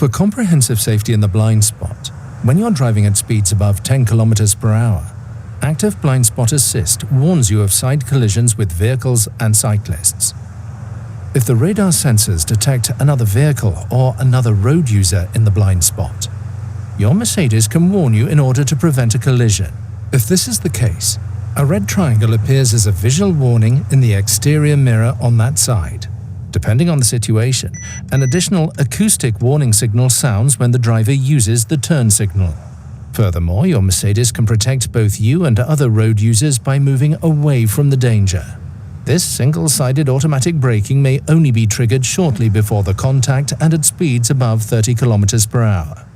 For comprehensive safety in the blind spot, when you're driving at speeds above 10 km per hour, Active Blind Spot Assist warns you of side collisions with vehicles and cyclists. If the radar sensors detect another vehicle or another road user in the blind spot, your Mercedes can warn you in order to prevent a collision. If this is the case, a red triangle appears as a visual warning in the exterior mirror on that side. Depending on the situation, an additional acoustic warning signal sounds when the driver uses the turn signal. Furthermore, your Mercedes can protect both you and other road users by moving away from the danger. This single-sided automatic braking may only be triggered shortly before the contact and at speeds above 30 km per hour.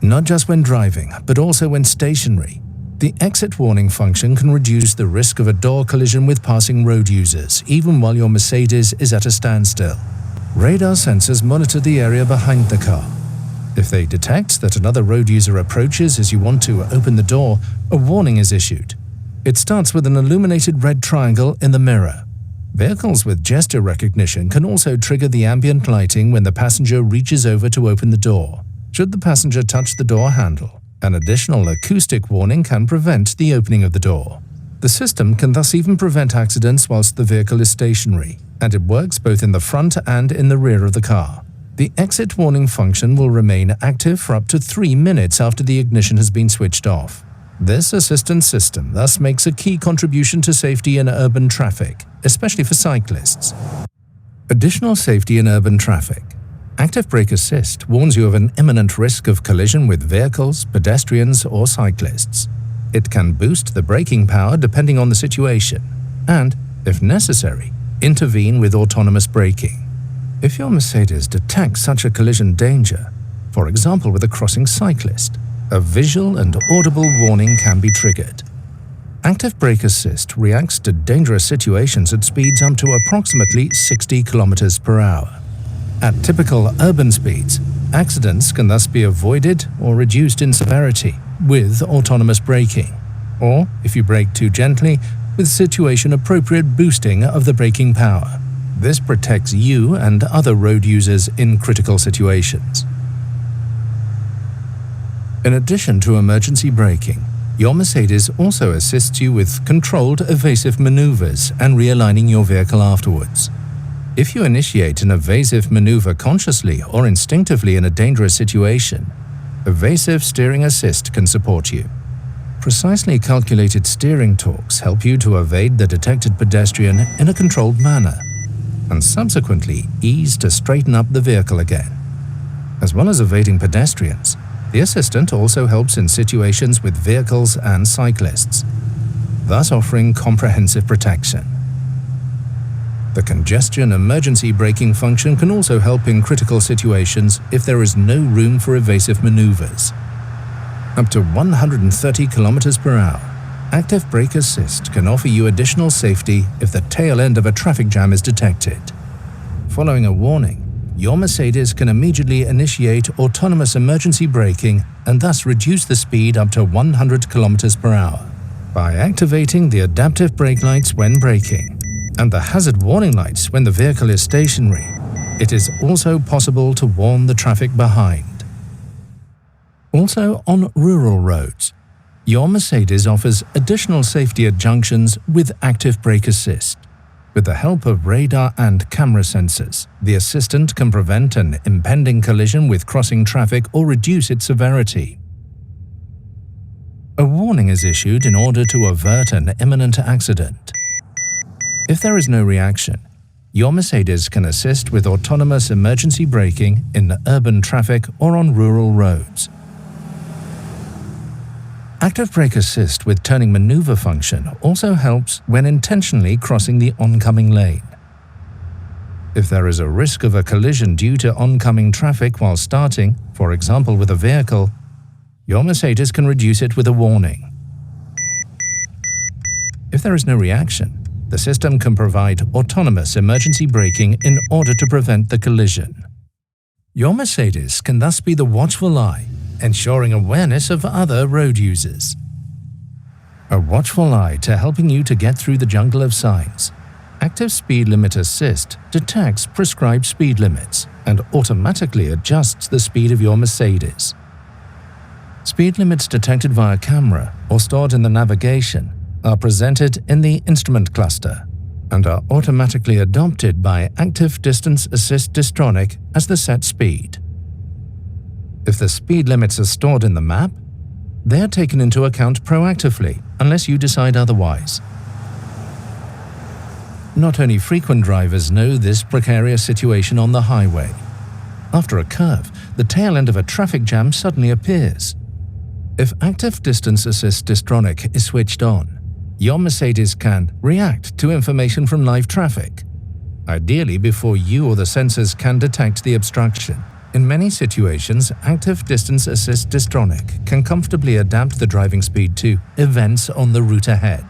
Not just when driving, but also when stationary, the exit warning function can reduce the risk of a door collision with passing road users, even while your Mercedes is at a standstill. Radar sensors monitor the area behind the car. If they detect that another road user approaches as you want to open the door, a warning is issued. It starts with an illuminated red triangle in the mirror. Vehicles with gesture recognition can also trigger the ambient lighting when the passenger reaches over to open the door. Should the passenger touch the door handle, an additional acoustic warning can prevent the opening of the door. The system can thus even prevent accidents whilst the vehicle is stationary, and it works both in the front and in the rear of the car. The exit warning function will remain active for up to 3 minutes after the ignition has been switched off. This assistance system thus makes a key contribution to safety in urban traffic, especially for cyclists. Additional safety in urban traffic. Active Brake Assist warns you of an imminent risk of collision with vehicles, pedestrians, or cyclists. It can boost the braking power depending on the situation, and, if necessary, intervene with autonomous braking. If your Mercedes detects such a collision danger, for example with a crossing cyclist, a visual and audible warning can be triggered. Active Brake Assist reacts to dangerous situations at speeds up to approximately 60 km per hour. At typical urban speeds, accidents can thus be avoided or reduced in severity with autonomous braking, or, if you brake too gently, with situation-appropriate boosting of the braking power. This protects you and other road users in critical situations. In addition to emergency braking, your Mercedes also assists you with controlled evasive maneuvers and realigning your vehicle afterwards. If you initiate an evasive maneuver consciously or instinctively in a dangerous situation, Evasive Steering Assist can support you. Precisely calculated steering torques help you to evade the detected pedestrian in a controlled manner, and subsequently ease to straighten up the vehicle again. As well as evading pedestrians, the assistant also helps in situations with vehicles and cyclists, thus offering comprehensive protection. The congestion emergency braking function can also help in critical situations if there is no room for evasive maneuvers. Up to 130 km per hour, Active Brake Assist can offer you additional safety if the tail end of a traffic jam is detected. Following a warning, your Mercedes can immediately initiate autonomous emergency braking and thus reduce the speed up to 100 km per hour. By activating the adaptive brake lights when braking and the hazard warning lights when the vehicle is stationary, it is also possible to warn the traffic behind. Also on rural roads, your Mercedes offers additional safety at junctions with Active Brake Assist. With the help of radar and camera sensors, the assistant can prevent an impending collision with crossing traffic or reduce its severity. A warning is issued in order to avert an imminent accident. If there is no reaction, your Mercedes can assist with autonomous emergency braking in urban traffic or on rural roads. Active Brake Assist with turning maneuver function also helps when intentionally crossing the oncoming lane. If there is a risk of a collision due to oncoming traffic while starting, for example with a vehicle, your Mercedes can reduce it with a warning. If there is no reaction, the system can provide autonomous emergency braking in order to prevent the collision. Your Mercedes can thus be the watchful eye, ensuring awareness of other road users. A watchful eye to helping you to get through the jungle of signs. Active Speed Limit Assist detects prescribed speed limits and automatically adjusts the speed of your Mercedes. Speed limits detected via camera or stored in the navigation are presented in the instrument cluster and are automatically adopted by Active Distance Assist Distronic as the set speed. If the speed limits are stored in the map, they are taken into account proactively unless you decide otherwise. Not only frequent drivers know this precarious situation on the highway. After a curve, the tail end of a traffic jam suddenly appears. If Active Distance Assist Distronic is switched on, your Mercedes can react to information from live traffic, ideally before you or the sensors can detect the obstruction. In many situations, Active Distance Assist Distronic can comfortably adapt the driving speed to events on the route ahead.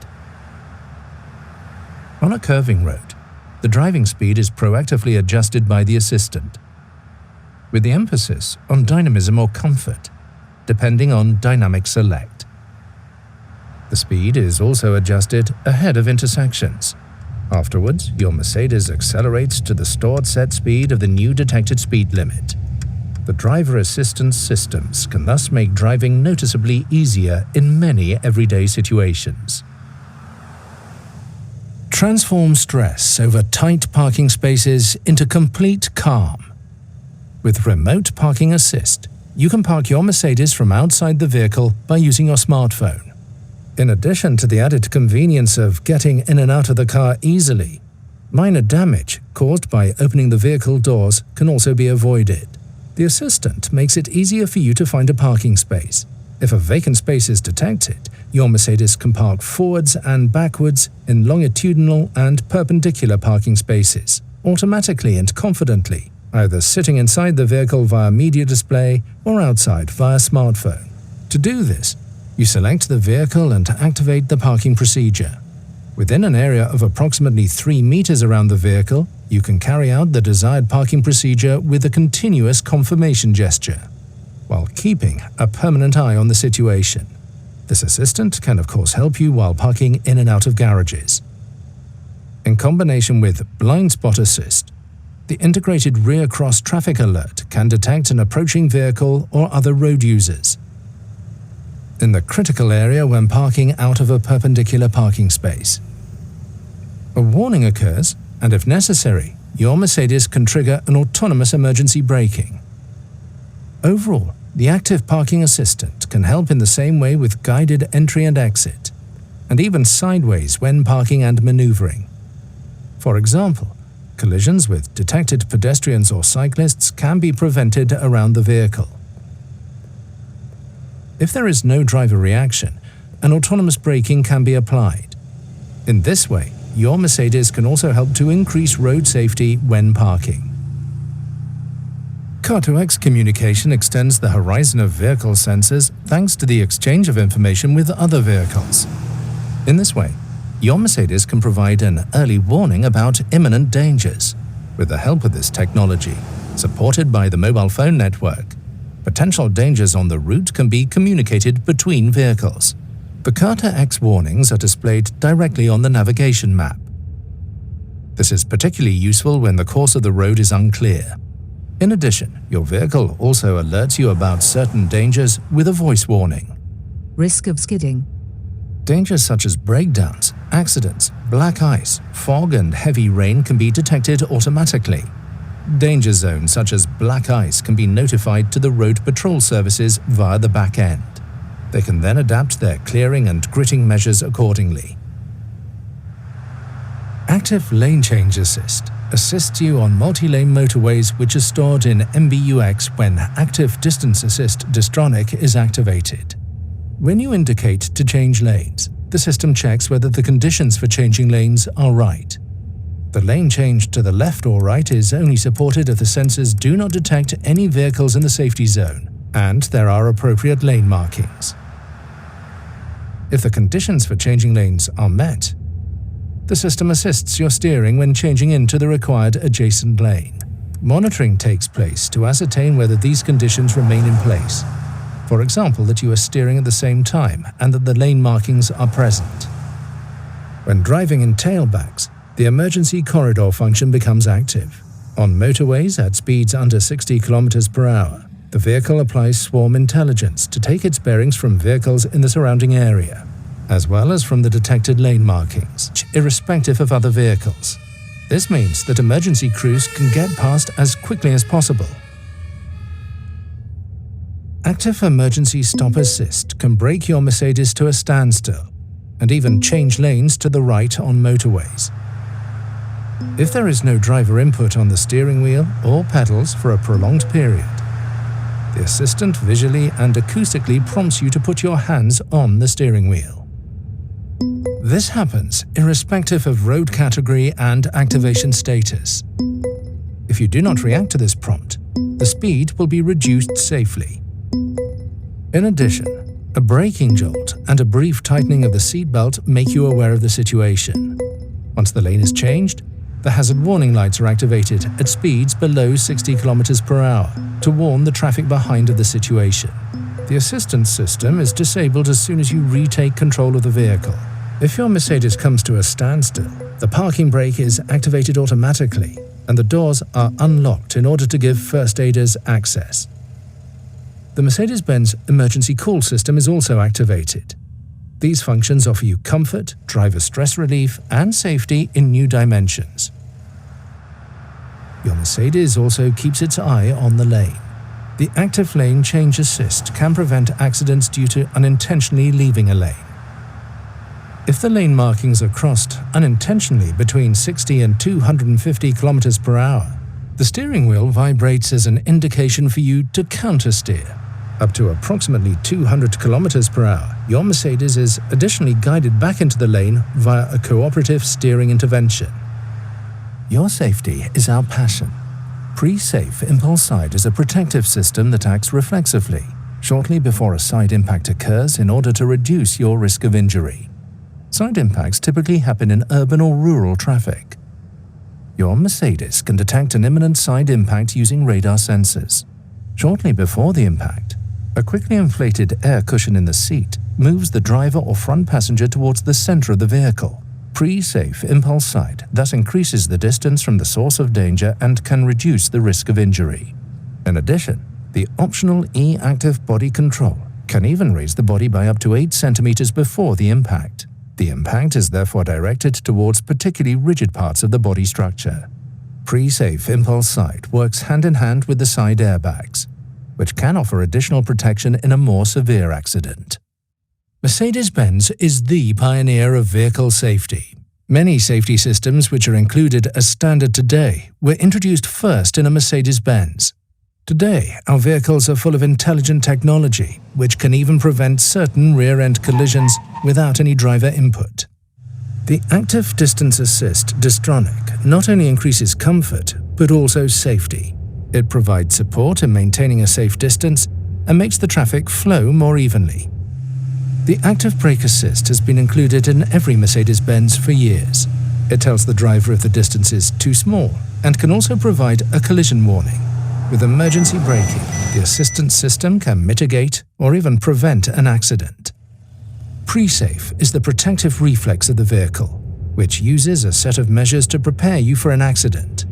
On a curving road, the driving speed is proactively adjusted by the assistant, with the emphasis on dynamism or comfort, depending on dynamic select. The speed is also adjusted ahead of intersections. Afterwards, your Mercedes accelerates to the stored set speed of the new detected speed limit. The driver assistance systems can thus make driving noticeably easier in many everyday situations. Transform stress over tight parking spaces into complete calm. With Remote Parking Assist, you can park your Mercedes from outside the vehicle by using your smartphone. In addition to the added convenience of getting in and out of the car easily, minor damage caused by opening the vehicle doors can also be avoided. The assistant makes it easier for you to find a parking space. If a vacant space is detected, your Mercedes can park forwards and backwards in longitudinal and perpendicular parking spaces, automatically and confidently, either sitting inside the vehicle via media display or outside via smartphone. To do this, you select the vehicle and activate the parking procedure. Within an area of approximately 3 meters around the vehicle, you can carry out the desired parking procedure with a continuous confirmation gesture, while keeping a permanent eye on the situation. This assistant can of course help you while parking in and out of garages. In combination with Blind Spot Assist, the integrated rear cross traffic alert can detect an approaching vehicle or other road users in the critical area when parking out of a perpendicular parking space. A warning occurs, and if necessary, your Mercedes can trigger an autonomous emergency braking. Overall, the Active Parking Assistant can help in the same way with guided entry and exit, and even sideways when parking and maneuvering. For example, collisions with detected pedestrians or cyclists can be prevented around the vehicle. If there is no driver reaction, an autonomous braking can be applied. In this way, your Mercedes can also help to increase road safety when parking. Car-to-X communication extends the horizon of vehicle sensors thanks to the exchange of information with other vehicles. In this way, your Mercedes can provide an early warning about imminent dangers. With the help of this technology, supported by the mobile phone network, potential dangers on the route can be communicated between vehicles. The Car-to-X warnings are displayed directly on the navigation map. This is particularly useful when the course of the road is unclear. In addition, your vehicle also alerts you about certain dangers with a voice warning. Risk of skidding. Dangers such as breakdowns, accidents, black ice, fog and heavy rain can be detected automatically. Danger zones such as black ice can be notified to the road patrol services via the back end. They can then adapt their clearing and gritting measures accordingly. Active Lane Change Assist assists you on multi-lane motorways which are stored in MBUX when Active Distance Assist Distronic is activated. When you indicate to change lanes, the system checks whether the conditions for changing lanes are right. The lane change to the left or right is only supported if the sensors do not detect any vehicles in the safety zone and there are appropriate lane markings. If the conditions for changing lanes are met, the system assists your steering when changing into the required adjacent lane. Monitoring takes place to ascertain whether these conditions remain in place. For example, that you are steering at the same time and that the lane markings are present. When driving in tailbacks, the emergency corridor function becomes active. On motorways at speeds under 60 km per hour, the vehicle applies swarm intelligence to take its bearings from vehicles in the surrounding area, as well as from the detected lane markings, irrespective of other vehicles. This means that emergency crews can get past as quickly as possible. Active Emergency Stop Assist can brake your Mercedes to a standstill and even change lanes to the right on motorways. If there is no driver input on the steering wheel or pedals for a prolonged period, the assistant visually and acoustically prompts you to put your hands on the steering wheel. This happens irrespective of road category and activation status. If you do not react to this prompt, the speed will be reduced safely. In addition, a braking jolt and a brief tightening of the seatbelt make you aware of the situation. Once the lane is changed, the hazard warning lights are activated at speeds below 60 km per hour to warn the traffic behind of the situation. The assistance system is disabled as soon as you retake control of the vehicle. If your Mercedes comes to a standstill, the parking brake is activated automatically and the doors are unlocked in order to give first aiders access. The Mercedes-Benz emergency call system is also activated. These functions offer you comfort, driver stress relief, and safety in new dimensions. Your Mercedes also keeps its eye on the lane. The active lane change assist can prevent accidents due to unintentionally leaving a lane. If the lane markings are crossed unintentionally between 60 and 250 km per hour, the steering wheel vibrates as an indication for you to countersteer. Up to approximately 200 km per hour, your Mercedes is additionally guided back into the lane via a cooperative steering intervention. Your safety is our passion. Pre-safe impulse side is a protective system that acts reflexively, shortly before a side impact occurs in order to reduce your risk of injury. Side impacts typically happen in urban or rural traffic. Your Mercedes can detect an imminent side impact using radar sensors. Shortly before the impact, a quickly inflated air cushion in the seat moves the driver or front passenger towards the center of the vehicle. Pre-safe impulse side thus increases the distance from the source of danger and can reduce the risk of injury. In addition, the optional E-active body control can even raise the body by up to 8 centimeters before the impact. The impact is therefore directed towards particularly rigid parts of the body structure. Pre-safe impulse side works hand in hand with the side airbags, which can offer additional protection in a more severe accident. Mercedes-Benz is the pioneer of vehicle safety. Many safety systems which are included as standard today were introduced first in a Mercedes-Benz. Today, our vehicles are full of intelligent technology, which can even prevent certain rear-end collisions without any driver input. The Active Distance Assist Distronic not only increases comfort, but also safety. It provides support in maintaining a safe distance and makes the traffic flow more evenly. The Active Brake Assist has been included in every Mercedes-Benz for years. It tells the driver if the distance is too small and can also provide a collision warning. With emergency braking, the assistance system can mitigate or even prevent an accident. Pre-safe is the protective reflex of the vehicle, which uses a set of measures to prepare you for an accident.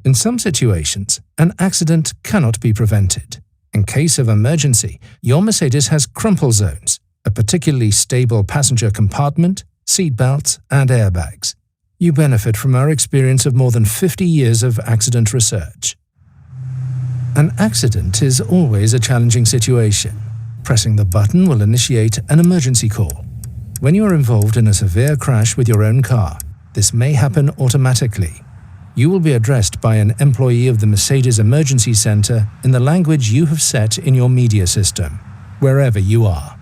In some situations, an accident cannot be prevented. In case of emergency, your Mercedes has crumple zones, a particularly stable passenger compartment, seat belts, and airbags. You benefit from our experience of more than 50 years of accident research. An accident is always a challenging situation. Pressing the button will initiate an emergency call. When you are involved in a severe crash with your own car, this may happen automatically. You will be addressed by an employee of the Mercedes Emergency Center in the language you have set in your media system, wherever you are.